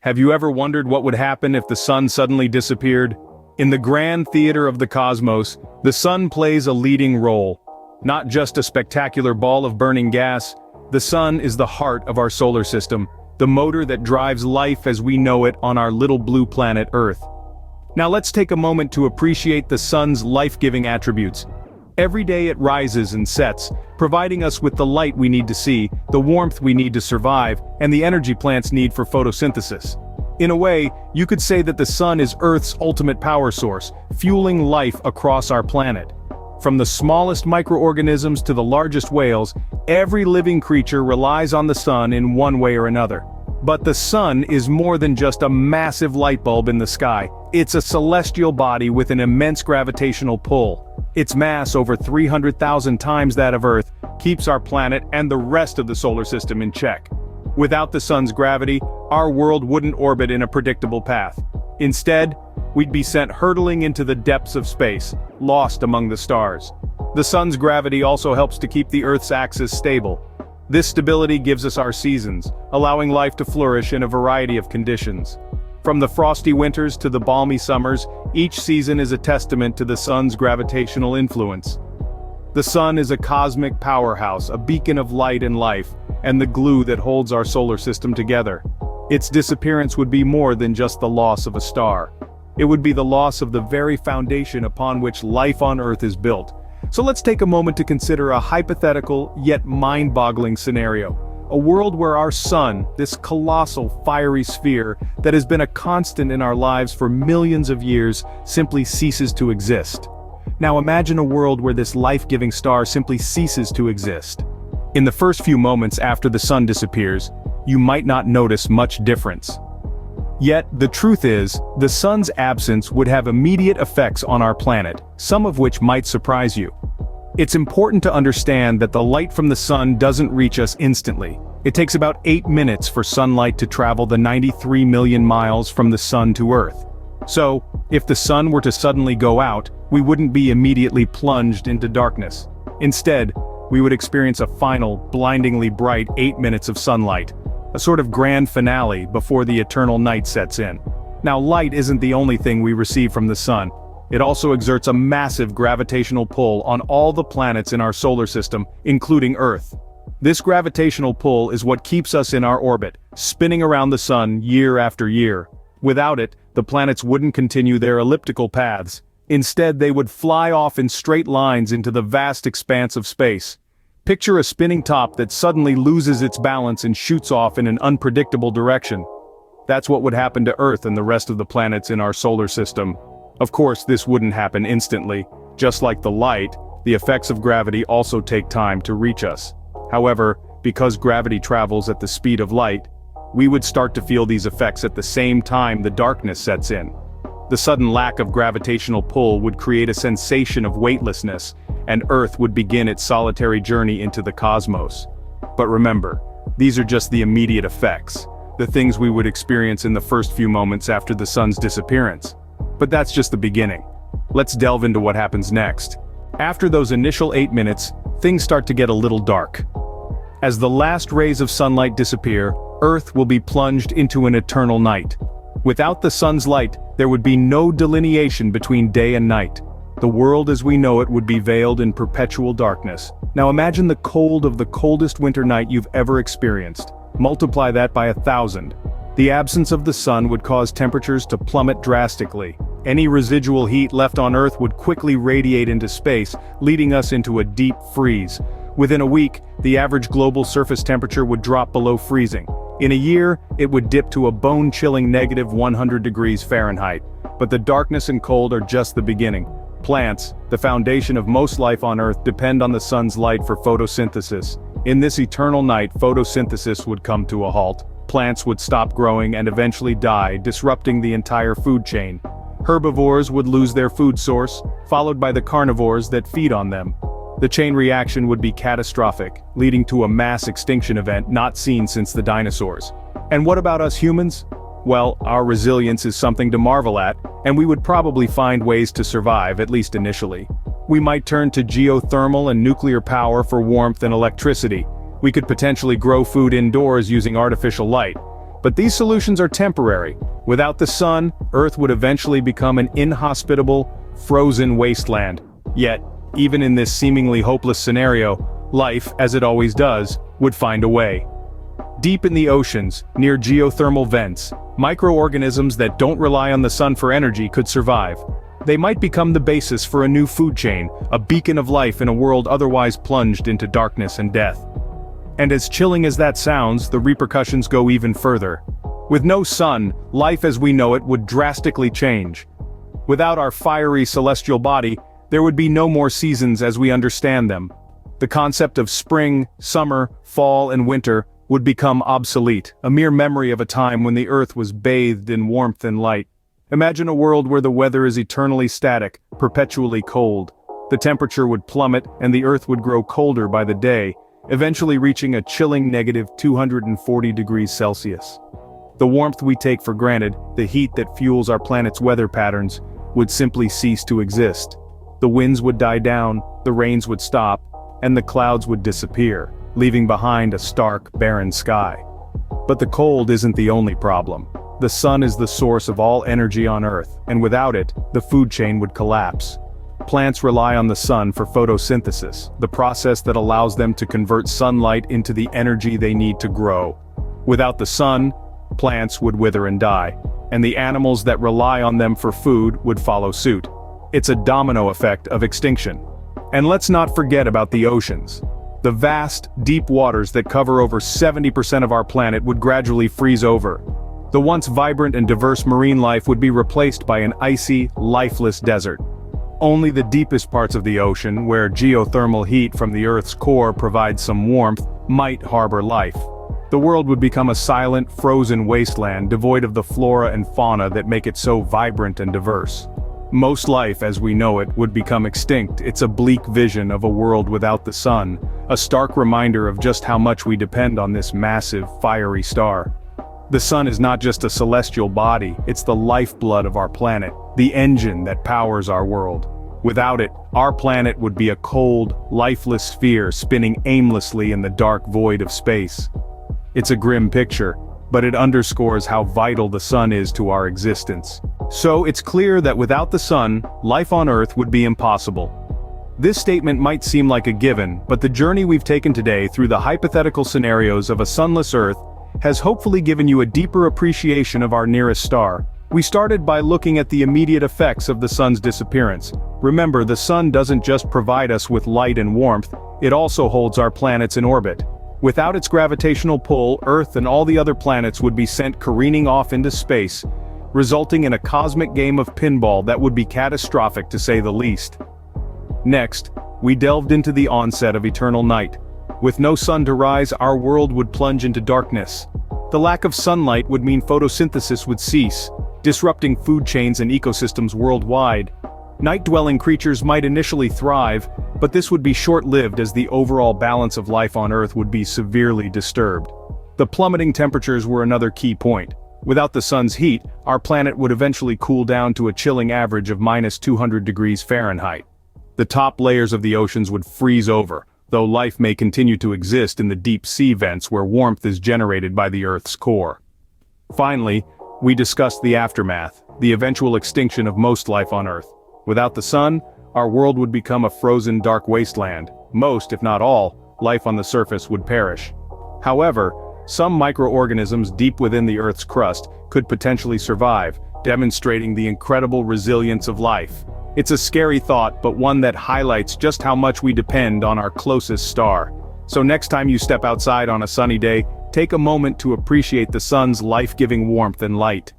Have you ever wondered what would happen if the sun suddenly disappeared? In the grand theater of the cosmos, the sun plays a leading role. Not just a spectacular ball of burning gas, the sun is the heart of our solar system, the motor that drives life as we know it on our little blue planet Earth. Now let's take a moment to appreciate the sun's life-giving attributes. Every day it rises and sets, providing us with the light we need to see, the warmth we need to survive, and the energy plants need for photosynthesis. In a way, you could say that the sun is Earth's ultimate power source, fueling life across our planet. From the smallest microorganisms to the largest whales, every living creature relies on the sun in one way or another. But the sun is more than just a massive light bulb in the sky. It's a celestial body with an immense gravitational pull. Its mass, over 300,000 times that of Earth, keeps our planet and the rest of the solar system in check. Without the sun's gravity, our world wouldn't orbit in a predictable path. Instead, we'd be sent hurtling into the depths of space, lost among the stars. The sun's gravity also helps to keep the Earth's axis stable. This stability gives us our seasons, allowing life to flourish in a variety of conditions. From the frosty winters to the balmy summers, each season is a testament to the sun's gravitational influence. The sun is a cosmic powerhouse, a beacon of light and life, and the glue that holds our solar system together. Its disappearance would be more than just the loss of a star. It would be the loss of the very foundation upon which life on Earth is built. So let's take a moment to consider a hypothetical, yet mind-boggling scenario. A world where our sun, this colossal, fiery sphere that has been a constant in our lives for millions of years, simply ceases to exist. Now imagine a world where this life-giving star simply ceases to exist. In the first few moments after the sun disappears, you might not notice much difference. Yet, the truth is, the sun's absence would have immediate effects on our planet, some of which might surprise you. It's important to understand that the light from the sun doesn't reach us instantly. It takes about 8 minutes for sunlight to travel the 93 million miles from the sun to Earth. So, if the sun were to suddenly go out, we wouldn't be immediately plunged into darkness. Instead, we would experience a final, blindingly bright 8 minutes of sunlight. A sort of grand finale before the eternal night sets in. Now, light isn't the only thing we receive from the sun. It also exerts a massive gravitational pull on all the planets in our solar system, including Earth. This gravitational pull is what keeps us in our orbit, spinning around the sun year after year. Without it, the planets wouldn't continue their elliptical paths. Instead, they would fly off in straight lines into the vast expanse of space. Picture a spinning top that suddenly loses its balance and shoots off in an unpredictable direction. That's what would happen to Earth and the rest of the planets in our solar system. Of course, this wouldn't happen instantly. Just like the light, the effects of gravity also take time to reach us. However, because gravity travels at the speed of light, we would start to feel these effects at the same time the darkness sets in. The sudden lack of gravitational pull would create a sensation of weightlessness, and Earth would begin its solitary journey into the cosmos. But remember, these are just the immediate effects, the things we would experience in the first few moments after the sun's disappearance. But that's just the beginning. Let's delve into what happens next. After those initial 8 minutes, things start to get a little dark. As the last rays of sunlight disappear, Earth will be plunged into an eternal night. Without the sun's light, there would be no delineation between day and night. The world as we know it would be veiled in perpetual darkness. Now imagine the cold of the coldest winter night you've ever experienced. Multiply that by 1,000. The absence of the sun would cause temperatures to plummet drastically. Any residual heat left on Earth would quickly radiate into space, leading us into a deep freeze. Within a week, the average global surface temperature would drop below freezing. In a year, it would dip to a bone-chilling negative 100 degrees Fahrenheit. But the darkness and cold are just the beginning. Plants, the foundation of most life on Earth, depend on the sun's light for photosynthesis. In this eternal night, photosynthesis would come to a halt. Plants would stop growing and eventually die, disrupting the entire food chain. Herbivores would lose their food source, followed by the carnivores that feed on them. The chain reaction would be catastrophic, leading to a mass extinction event not seen since the dinosaurs. And what about us humans? Well, our resilience is something to marvel at, and we would probably find ways to survive, at least initially. We might turn to geothermal and nuclear power for warmth and electricity. We could potentially grow food indoors using artificial light. But these solutions are temporary. Without the sun, Earth would eventually become an inhospitable, frozen wasteland. Yet, even in this seemingly hopeless scenario, life, as it always does, would find a way. Deep in the oceans, near geothermal vents, microorganisms that don't rely on the sun for energy could survive. They might become the basis for a new food chain, a beacon of life in a world otherwise plunged into darkness and death. And as chilling as that sounds, the repercussions go even further. With no sun, life as we know it would drastically change. Without our fiery celestial body, there would be no more seasons as we understand them. The concept of spring, summer, fall, and winter would become obsolete, a mere memory of a time when the earth was bathed in warmth and light. Imagine a world where the weather is eternally static, perpetually cold. The temperature would plummet and the earth would grow colder by the day, eventually reaching a chilling -240 degrees Celsius. The warmth we take for granted, the heat that fuels our planet's weather patterns, would simply cease to exist. The winds would die down, the rains would stop, and the clouds would disappear, leaving behind a stark, barren sky. But the cold isn't the only problem. The sun is the source of all energy on Earth, and without it, the food chain would collapse. Plants rely on the sun for photosynthesis, the process that allows them to convert sunlight into the energy they need to grow. Without the sun, plants would wither and die, and the animals that rely on them for food would follow suit. It's a domino effect of extinction. And let's not forget about the oceans. The vast, deep waters that cover over 70% of our planet would gradually freeze over. The once vibrant and diverse marine life would be replaced by an icy, lifeless desert. Only the deepest parts of the ocean, where geothermal heat from the Earth's core provides some warmth, might harbor life. The world would become a silent, frozen wasteland devoid of the flora and fauna that make it so vibrant and diverse. Most life as we know it would become extinct. It's a bleak vision of a world without the sun, a stark reminder of just how much we depend on this massive, fiery star. The sun is not just a celestial body, it's the lifeblood of our planet, the engine that powers our world. Without it, our planet would be a cold, lifeless sphere spinning aimlessly in the dark void of space. It's a grim picture, but it underscores how vital the sun is to our existence. So it's clear that without the sun, life on Earth would be impossible. This statement might seem like a given, but the journey we've taken today through the hypothetical scenarios of a sunless Earth has hopefully given you a deeper appreciation of our nearest star. We started by looking at the immediate effects of the sun's disappearance. Remember, the sun doesn't just provide us with light and warmth, it also holds our planets in orbit. Without its gravitational pull, Earth and all the other planets would be sent careening off into space, resulting in a cosmic game of pinball that would be catastrophic to say the least. Next, we delved into the onset of eternal night. With no sun to rise, our world would plunge into darkness. The lack of sunlight would mean photosynthesis would cease, disrupting food chains and ecosystems worldwide. Night-dwelling creatures might initially thrive, but this would be short-lived as the overall balance of life on Earth would be severely disturbed. The plummeting temperatures were another key point. Without the sun's heat, our planet would eventually cool down to a chilling average of -200 degrees Fahrenheit. The top layers of the oceans would freeze over, though life may continue to exist in the deep sea vents where warmth is generated by the Earth's core. Finally, we discussed the aftermath, the eventual extinction of most life on Earth. Without the sun, our world would become a frozen dark wasteland. Most, if not all, life on the surface would perish. However, some microorganisms deep within the Earth's crust could potentially survive, demonstrating the incredible resilience of life. It's a scary thought, but one that highlights just how much we depend on our closest star. So next time you step outside on a sunny day, take a moment to appreciate the sun's life-giving warmth and light.